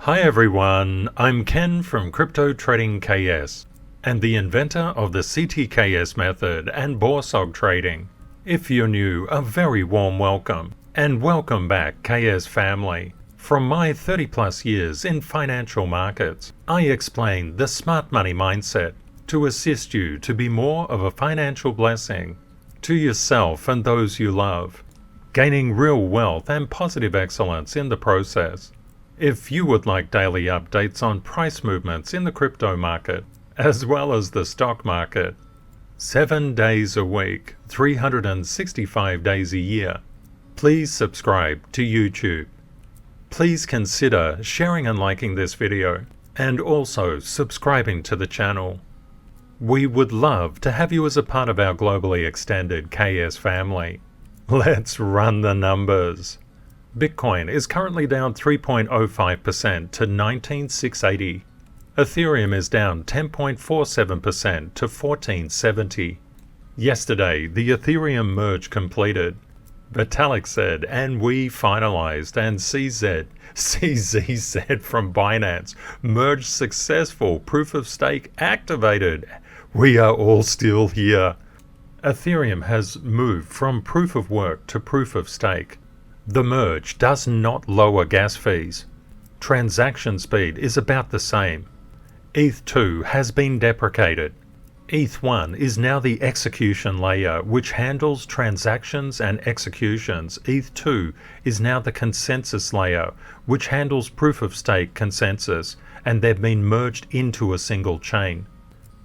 Hi everyone, I'm Ken from CryptoTradingKS and the inventor of the CTKS method and BORSOG trading. If you're new, a very warm welcome, and welcome back KS family. From my 30 plus years in financial markets, I explain the smart money mindset to assist you to be more of a financial blessing to yourself and those you love, gaining real wealth and positive excellence in the process. If you would like daily updates on price movements in the crypto market, as well as the stock market, 7 days a week, 365 days a year, please subscribe to YouTube. Please consider sharing and liking this video, and also subscribing to the channel. We would love to have you as a part of our globally extended KS family. Let's run the numbers. Bitcoin is currently down 3.05% to 19,680. Ethereum is down 10.47% to 1470. Yesterday, the Ethereum merge completed. Vitalik said, and we finalized, and CZZ from Binance, merge successful, proof of stake activated. We are all still here. Ethereum has moved from proof of work to proof of stake. The merge does not lower gas fees. Transaction speed is about the same. ETH2 has been deprecated. ETH1 is now the execution layer which handles transactions and executions. ETH2 is now the consensus layer which handles proof of stake consensus, and they've been merged into a single chain.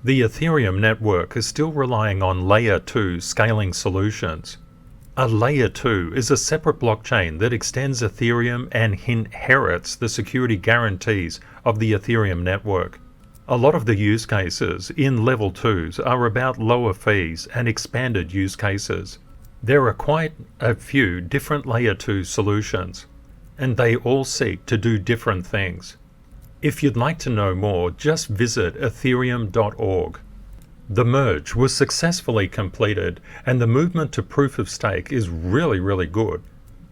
The Ethereum network is still relying on layer 2 scaling solutions. A layer 2 is a separate blockchain that extends Ethereum and inherits the security guarantees of the Ethereum network. A lot of the use cases in level 2s are about lower fees and expanded use cases. There are quite a few different layer 2 solutions, and they all seek to do different things. If you'd like to know more, just visit ethereum.org. The merge was successfully completed, and the movement to proof of stake is really good.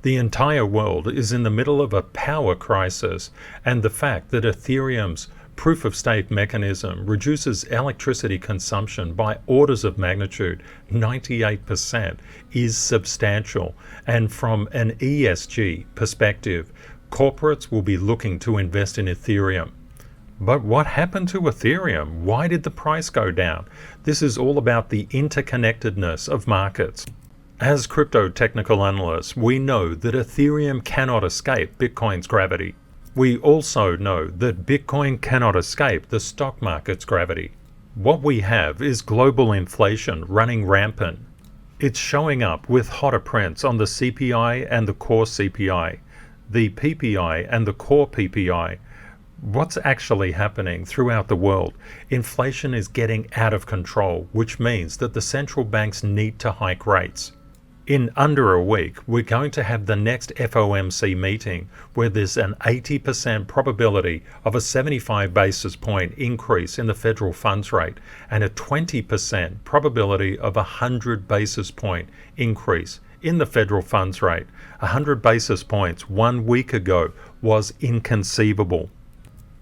The entire world is in the middle of a power crisis, and the fact that Ethereum's proof of stake mechanism reduces electricity consumption by orders of magnitude, 98%, is substantial. And from an ESG perspective, corporates will be looking to invest in Ethereum. But what happened to Ethereum? Why did the price go down? This is all about the interconnectedness of markets. As crypto technical analysts, we know that Ethereum cannot escape Bitcoin's gravity. We also know that Bitcoin cannot escape the stock market's gravity. What we have is global inflation running rampant. It's showing up with hotter prints on the CPI and the core CPI, the PPI and the core PPI. What's actually happening throughout the world? Inflation is getting out of control, which means that the central banks need to hike rates. In under a week, we're going to have the next FOMC meeting where there's an 80% probability of a 75 basis point increase in the federal funds rate and a 20% probability of a 100 basis point increase in the federal funds rate. 100 basis points 1 week ago was inconceivable.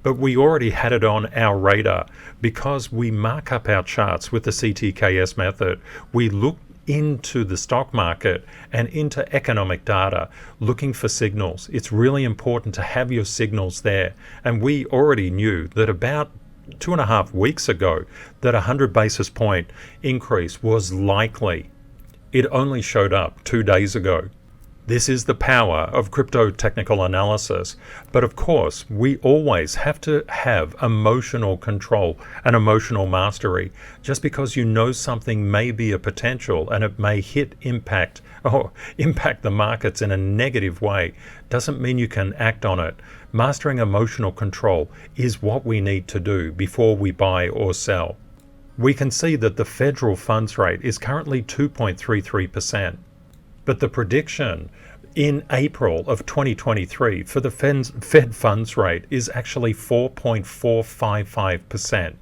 But we already had it on our radar because we mark up our charts with the CTKS method. We look into the stock market and into economic data looking for signals. It's really important to have your signals there. And we already knew that about 2.5 weeks ago that a 100 basis point increase was likely. It only showed up 2 days ago. This is the power of crypto technical analysis. But of course, we always have to have emotional control and emotional mastery. Just because you know something may be a potential and it may impact the markets in a negative way doesn't mean you can act on it. Mastering emotional control is what we need to do before we buy or sell. We can see that the federal funds rate is currently 2.33%. But the prediction in April of 2023 for the Fed funds rate is actually 4.455%.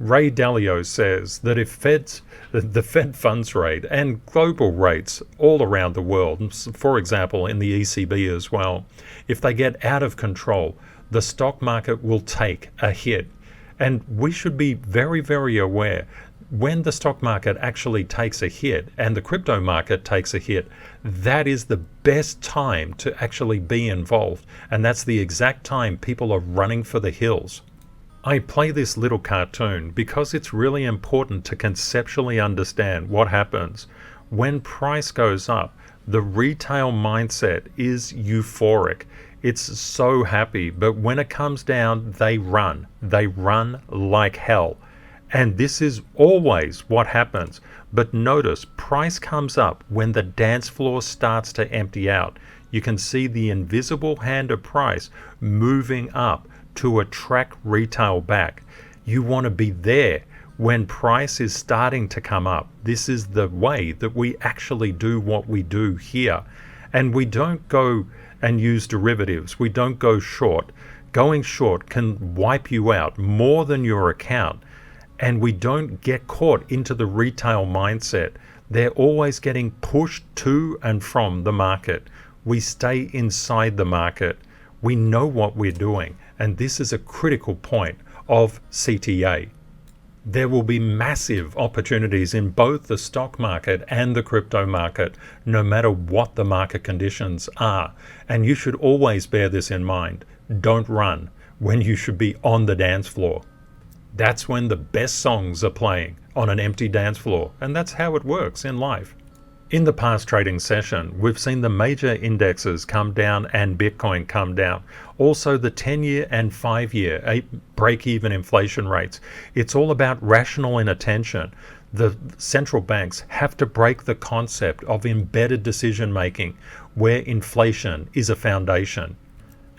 Ray Dalio says that if the Fed funds rate and global rates all around the world, for example in the ECB as well, if they get out of control, the stock market will take a hit. And we should be very, very aware when the stock market actually takes a hit and the crypto market takes a hit, that is the best time to actually be involved. And that's the exact time people are running for the hills. I play this little cartoon because it's really important to conceptually understand what happens. When price goes up, the retail mindset is euphoric. It's so happy, but when it comes down, they run. They run like hell. And this is always what happens. But notice, price comes up when the dance floor starts to empty out. You can see the invisible hand of price moving up to attract retail back. You want to be there when price is starting to come up. This is the way that we actually do what we do here. And we don't go and use derivatives. We don't go short. Going short can wipe you out more than your account. And we don't get caught into the retail mindset. They're always getting pushed to and from the market. We stay inside the market. We know what we're doing. And this is a critical point of CTA. There will be massive opportunities in both the stock market and the crypto market, no matter what the market conditions are. And you should always bear this in mind. Don't run when you should be on the dance floor. That's when the best songs are playing, on an empty dance floor, and that's how it works in life. In the past trading session, we've seen the major indexes come down and Bitcoin come down. Also the 10-year and 5-year break-even inflation rates. It's all about rational inattention. The central banks have to break the concept of embedded decision-making, where inflation is a foundation.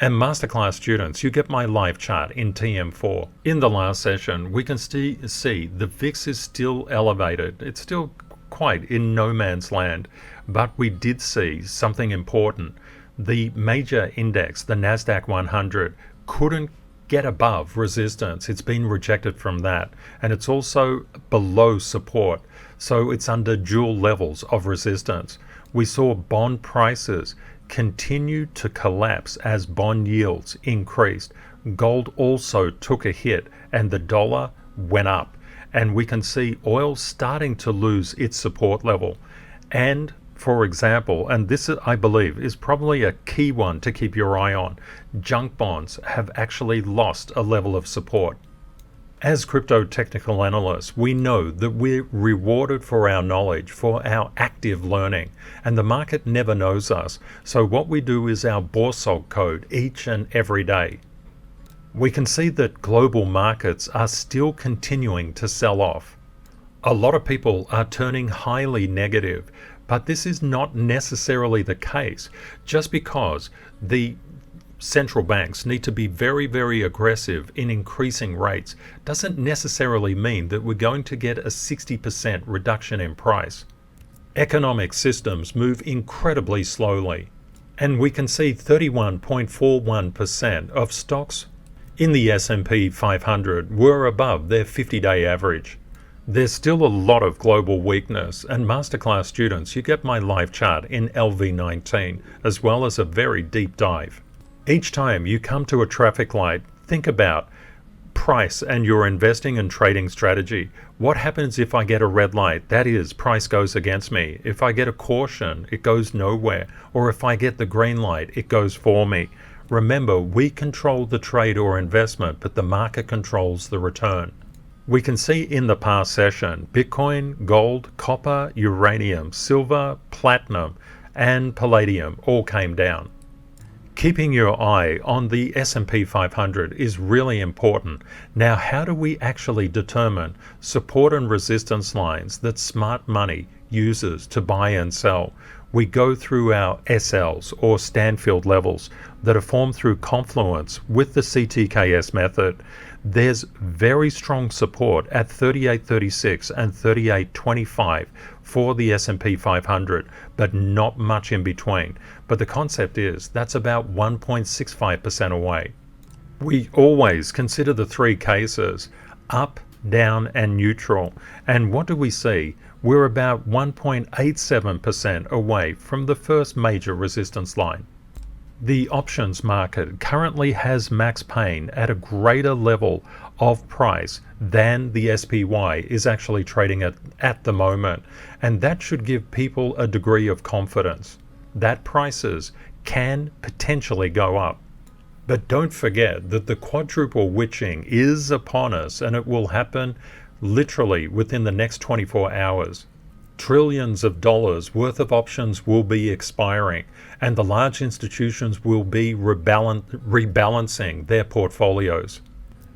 And Masterclass students, you get my live chart in TM4. In the last session, we can see the VIX is still elevated. It's still quite in no man's land, but we did see something important. The major index, the NASDAQ 100, couldn't get above resistance. It's been rejected from that, and it's also below support. So it's under dual levels of resistance. We saw bond prices continue to collapse as bond yields increased. Gold also took a hit and the dollar went up. And we can see oil starting to lose its support level. And for example, and this I believe is probably a key one to keep your eye on, junk bonds have actually lost a level of support. As crypto technical analysts, we know that we're rewarded for our knowledge, for our active learning, and the market never knows us. So what we do is our BORSOG code each and every day. We can see that global markets are still continuing to sell off. A lot of people are turning highly negative, but this is not necessarily the case. Just because the central banks need to be very, very aggressive in increasing rates doesn't necessarily mean that we're going to get a 60% reduction in price. Economic systems move incredibly slowly, and we can see 31.41% of stocks in the S&P 500 were above their 50-day average. There's still a lot of global weakness, and Masterclass students, you get my live chart in LV19 as well as a very deep dive. Each time you come to a traffic light, think about price and your investing and trading strategy. What happens if I get a red light? That is, price goes against me. If I get a caution, it goes nowhere. Or if I get the green light, it goes for me. Remember, we control the trade or investment, but the market controls the return. We can see in the past session, Bitcoin, gold, copper, uranium, silver, platinum, and palladium all came down. Keeping your eye on the S&P 500 is really important. Now, how do we actually determine support and resistance lines that smart money uses to buy and sell? We go through our SLs or Stanfield levels that are formed through confluence with the CTKS method. There's very strong support at 38.36 and 38.25 for the S&P 500, but not much in between. But the concept is that's about 1.65% away. We always consider the three cases, up, down, and neutral. And what do we see? We're about 1.87% away from the first major resistance line. The options market currently has max pain at a greater level of price than the SPY is actually trading at the moment, and that should give people a degree of confidence that prices can potentially go up. But don't forget that the quadruple witching is upon us, and it will happen literally within the next 24 hours. Trillions of dollars worth of options will be expiring, and the large institutions will be rebalancing their portfolios.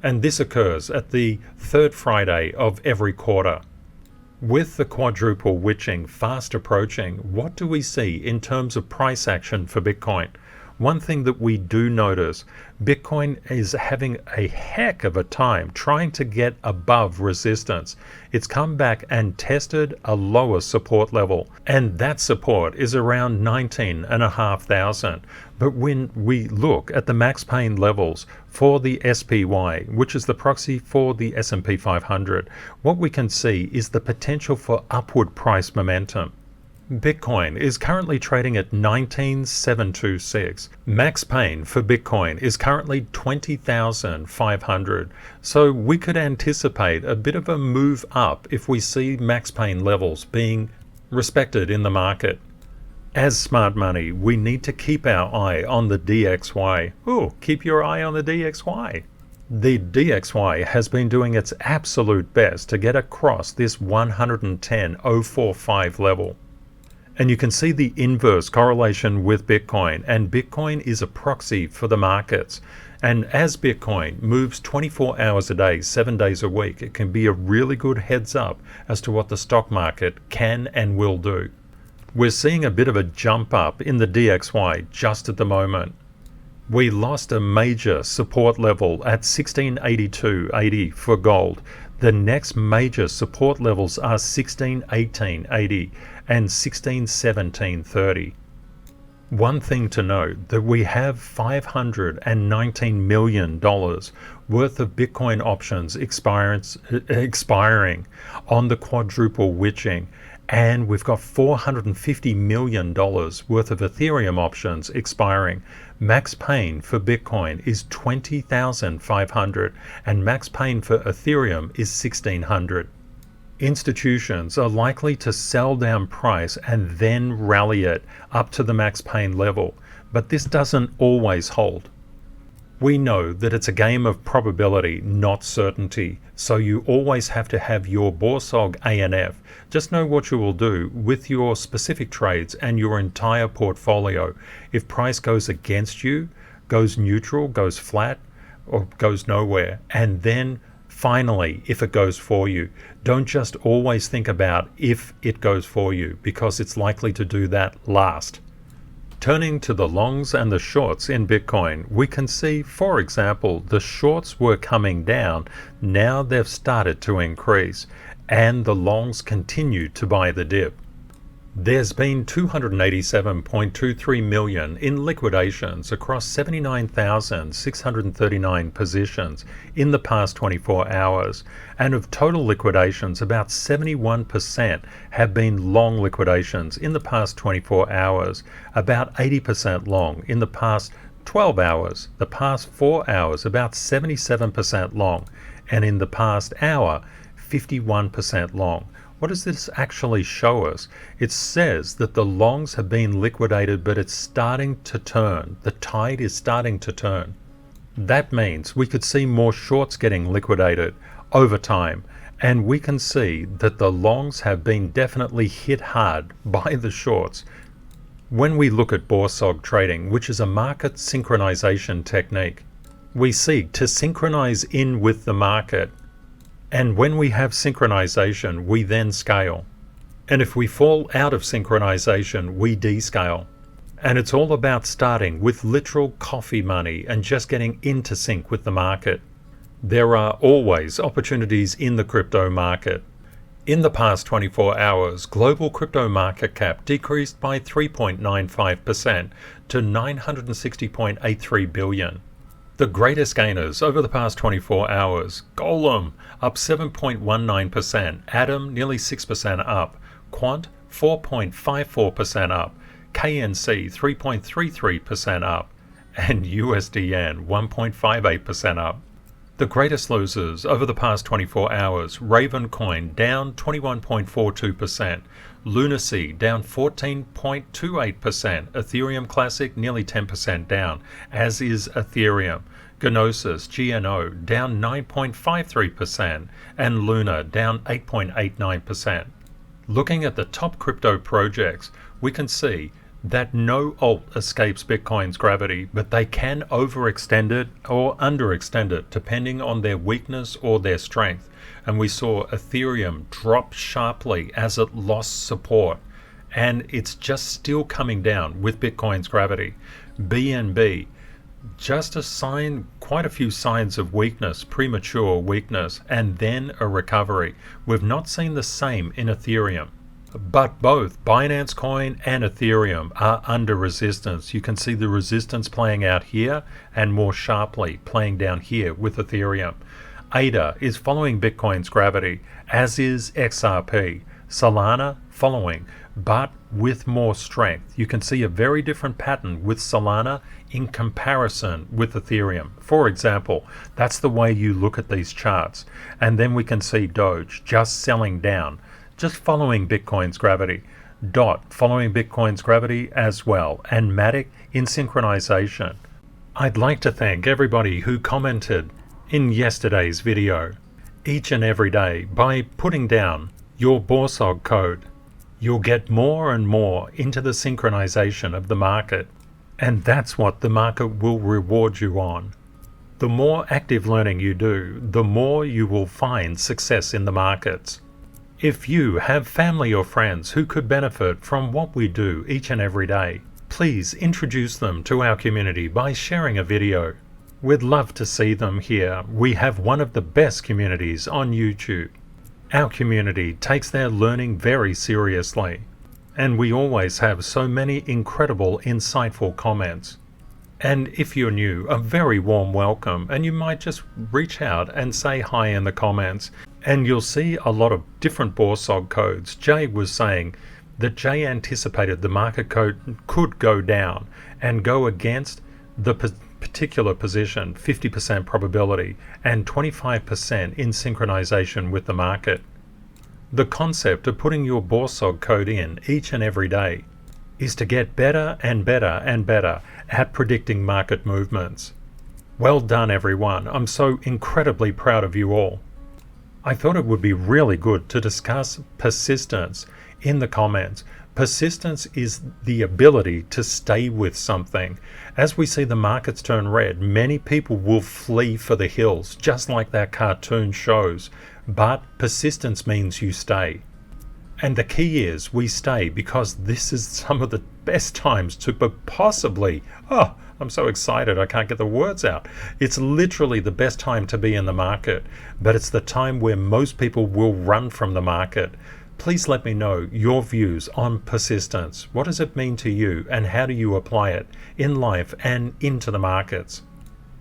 And this occurs at the third Friday of every quarter. With the quadruple witching fast approaching, what do we see in terms of price action for Bitcoin? One thing that we do notice, Bitcoin is having a heck of a time trying to get above resistance. It's come back and tested a lower support level, and that support is around 19,500. But when we look at the max pain levels for the SPY, which is the proxy for the S&P 500, what we can see is the potential for upward price momentum. Bitcoin is currently trading at 19,726. Max pain for Bitcoin is currently 20,500. So we could anticipate a bit of a move up if we see max pain levels being respected in the market. As smart money, we need to keep our eye on the DXY. Oh, keep your eye on the DXY. The DXY has been doing its absolute best to get across this 110,045 level. And you can see the inverse correlation with Bitcoin, and Bitcoin is a proxy for the markets. And as Bitcoin moves 24 hours a day, 7 days a week, it can be a really good heads up as to what the stock market can and will do. We're seeing a bit of a jump up in the DXY just at the moment. We lost a major support level at 1682.80 for gold. The next major support levels are 1618.80 and 1617.30. One thing to note, that we have $519 million worth of Bitcoin options expiring on the quadruple witching, and we've got $450 million worth of Ethereum options expiring. Max pain for Bitcoin is 20,500 and max pain for Ethereum is 1,600. Institutions are likely to sell down price and then rally it up to the max pain level, but this doesn't always hold. We know that it's a game of probability, not certainty, so you always have to have your BORSOG ANF. Just know what you will do with your specific trades and your entire portfolio. If price goes against you, goes neutral, goes flat, or goes nowhere, and then finally, if it goes for you, don't just always think about if it goes for you, because it's likely to do that last. Turning to the longs and the shorts in Bitcoin, we can see, for example, the shorts were coming down. Now they've started to increase, and the longs continue to buy the dip. There's been 287.23 million in liquidations across 79,639 positions in the past 24 hours, and of total liquidations, about 71% have been long liquidations in the past 24 hours, about 80% long in the past 12 hours, the past 4 hours about 77% long, and in the past hour 51% long. What does this actually show us? It says that the longs have been liquidated, but it's starting to turn. The tide is starting to turn. That means we could see more shorts getting liquidated over time, and we can see that the longs have been definitely hit hard by the shorts. When we look at BORSOG trading, which is a market synchronization technique, we seek to synchronize in with the market. And when we have synchronization, we then scale. And if we fall out of synchronization, we descale. And it's all about starting with literal coffee money and just getting into sync with the market. There are always opportunities in the crypto market. In the past 24 hours, global crypto market cap decreased by 3.95% to $960.83 billion. The greatest gainers over the past 24 hours, Golem up 7.19%, Atom nearly 6% up, Quant 4.54% up, KNC 3.33% up, and USDN 1.58% up. The greatest losers over the past 24 hours, Raven Coin down 21.42%, Lunacy down 14.28%, Ethereum Classic nearly 10% down, as is Ethereum, Gnosis GNO down 9.53%, and Luna down 8.89%. Looking at the top crypto projects, we can see that no alt escapes Bitcoin's gravity, but they can overextend it or underextend it depending on their weakness or their strength. And we saw Ethereum drop sharply as it lost support, and it's just still coming down with Bitcoin's gravity. BNB, just a sign, quite a few signs of weakness, premature weakness, and then a recovery. We've not seen the same in Ethereum. But both Binance Coin and Ethereum are under resistance. You can see the resistance playing out here and more sharply playing down here with Ethereum. ADA is following Bitcoin's gravity, as is XRP. Solana following, but with more strength. You can see a very different pattern with Solana in comparison with Ethereum. For example, that's the way you look at these charts. And then we can see Doge just selling down, just following Bitcoin's gravity. DOT following Bitcoin's gravity as well, and Matic in synchronization. I'd like to thank everybody who commented in yesterday's video. Each and every day, by putting down your BORSOG code, you'll get more and more into the synchronization of the market, and that's what the market will reward you on. The more active learning you do, the more you will find success in the markets. If you have family or friends who could benefit from what we do each and every day, please introduce them to our community by sharing a video. We'd love to see them here. We have one of the best communities on YouTube. Our community takes their learning very seriously, and we always have so many incredible, insightful comments. And if you're new, a very warm welcome, and you might just reach out and say hi in the comments, and you'll see a lot of different BORSOG codes. Jay was saying that Jay anticipated the market code could go down and go against the particular position, 50% probability and 25% in synchronization with the market. The concept of putting your BORSOG code in each and every day is to get better and better and better at predicting market movements. Well done, everyone. I'm so incredibly proud of you all. I thought it would be really good to discuss persistence in the comments. Persistence is the ability to stay with something. As we see the markets turn red, many people will flee for the hills, just like that cartoon shows. But persistence means you stay. And the key is we stay because this is some of the best times to possibly, I'm so excited I can't get the words out. It's literally the best time to be in the market, but it's the time where most people will run from the market. Please let me know your views on persistence. What does it mean to you, and how do you apply it in life and into the markets?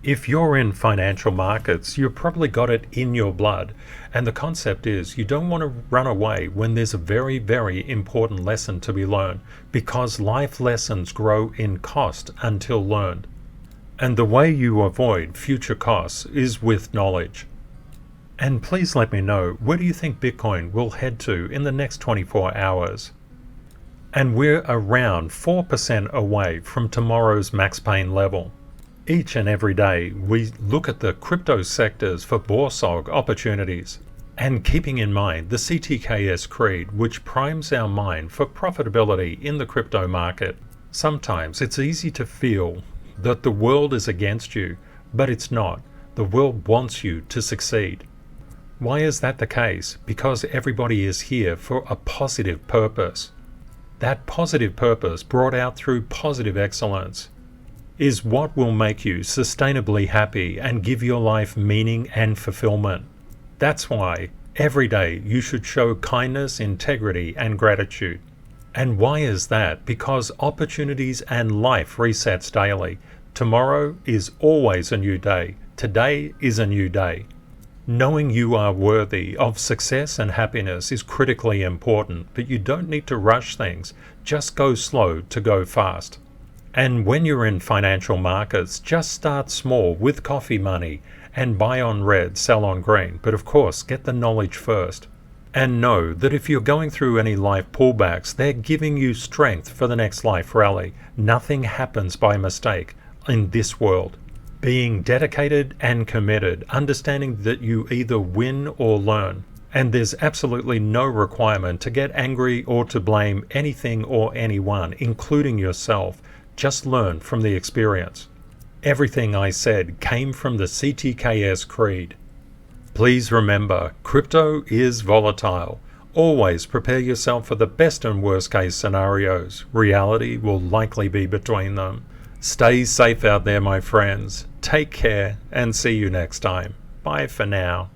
If you're in financial markets, you've probably got it in your blood. And the concept is you don't want to run away when there's a very, very important lesson to be learned, because life lessons grow in cost until learned. And the way you avoid future costs is with knowledge. And please let me know, where do you think Bitcoin will head to in the next 24 hours? And we're around 4% away from tomorrow's max pain level. Each and every day, we look at the crypto sectors for BORSOG opportunities, and keeping in mind the CTKS creed, which primes our mind for profitability in the crypto market. Sometimes it's easy to feel that the world is against you, but it's not. The world wants you to succeed. Why is that the case? Because everybody is here for a positive purpose. That positive purpose, brought out through positive excellence, is what will make you sustainably happy and give your life meaning and fulfillment. That's why every day you should show kindness, integrity, and gratitude. And why is that? Because opportunities and life resets daily. Tomorrow is always a new day. Today is a new day. Knowing you are worthy of success and happiness is critically important, but you don't need to rush things. Just go slow to go fast. And when you're in financial markets, just start small with coffee money and buy on red, sell on green. But of course, get the knowledge first. And know that if you're going through any life pullbacks, they're giving you strength for the next life rally. Nothing happens by mistake in this world. Being dedicated and committed, understanding that you either win or learn. And there's absolutely no requirement to get angry or to blame anything or anyone, including yourself. Just learn from the experience. Everything I said came from the CTKS creed. Please remember, crypto is volatile. Always prepare yourself for the best and worst case scenarios. Reality will likely be between them. Stay safe out there, my friends. Take care and see you next time. Bye for now.